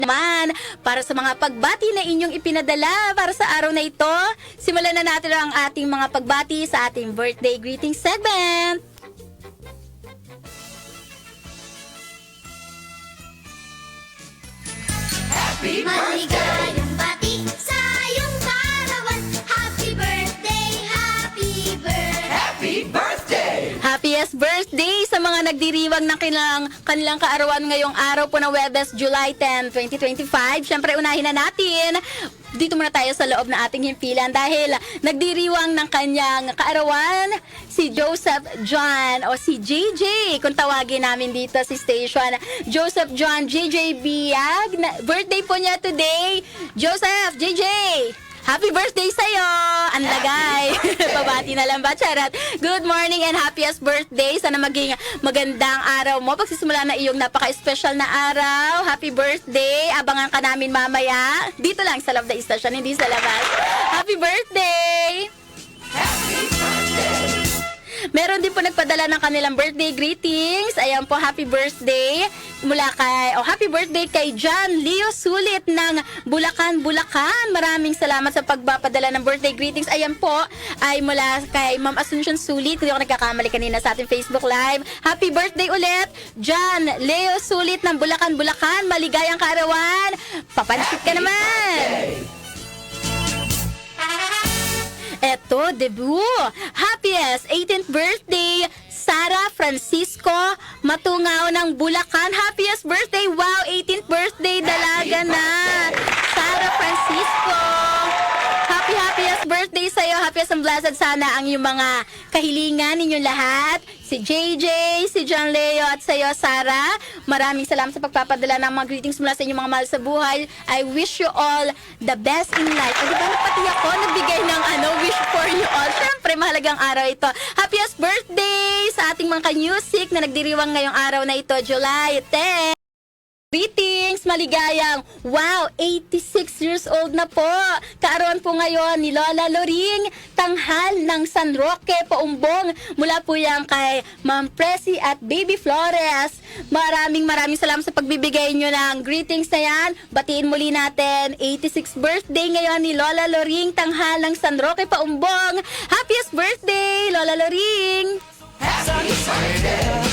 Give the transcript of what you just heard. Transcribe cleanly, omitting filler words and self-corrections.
naman para sa mga pagbati na inyong ipinadala para sa araw na ito. Simulan na natin ang ating mga pagbati sa ating birthday greeting segment. Maligayang bati sa iyong karawan. Happy birthday, happy birthday. Happy birthday! Happiest birthday sa mga nagdiriwang ng kanilang kaarawan ngayong araw po ng Webes, July 10, 2025. Siyempre, unahin na natin. Dito muna tayo sa loob ng ating himpilan dahil nagdiriwang ng kanyang kaarawan si Joseph John o si JJ kung tawagin namin dito sa station. Joseph John JJ Biag. Birthday po niya today. Joseph JJ! Happy birthday sa'yo! Ang lagay! Pabati na lang ba, Charat? Good morning and happiest birthday! Sana maging magandang araw mo. Pagsisimula na iyong napaka-special na araw. Happy birthday! Abangan ka namin mamaya. Dito lang sa loob na istasyon, hindi sa labas. Happy birthday! Meron din po nagpadala ng kanilang birthday greetings. Ayan po, happy birthday happy birthday kay John Leo Sulit ng Bulacan, Bulacan. Maraming salamat sa pagpapadala ng birthday greetings. Ayan po ay mula kay Ma'am Asuncion Sulit. Hindi ako nagkakamali kanina sa ating Facebook Live. Happy birthday ulit, John Leo Sulit ng Bulacan, Bulacan. Maligayang kaarawan. Papansit ka naman. Eto, debut! Happiest 18th birthday, Sara Francisco Matungaw ng Bulacan. Happiest birthday! Wow, 18th birthday, dalaga na! Sara Francisco! Happiest birthday sa'yo. Happiest and blessed sana ang iyong mga kahilingan ninyong lahat. Si JJ, si John Leo at sa'yo, Sara. Maraming salamat sa pagpapadala ng mga greetings mula sa inyong mga mahal sa buhay. I wish you all the best in life. O diba, pati ako nagbigay ng wish for you all. Siyempre, mahalagang araw ito. Happiest birthday sa ating mga ka-music na nagdiriwang ngayong araw na ito, July 10. Greetings, maligayang, wow, 86 years old na po. Kaarawan po ngayon ni Lola Loring Tanghal ng San Roque, Paumbong. Mula po yan kay Ma'am Presi at Baby Flores. Maraming salamat sa pagbibigay nyo ng greetings na yan. Batiin muli natin, 86th birthday ngayon ni Lola Loring Tanghal ng San Roque, Paumbong. Happiest birthday, Lola Loring! Happy birthday!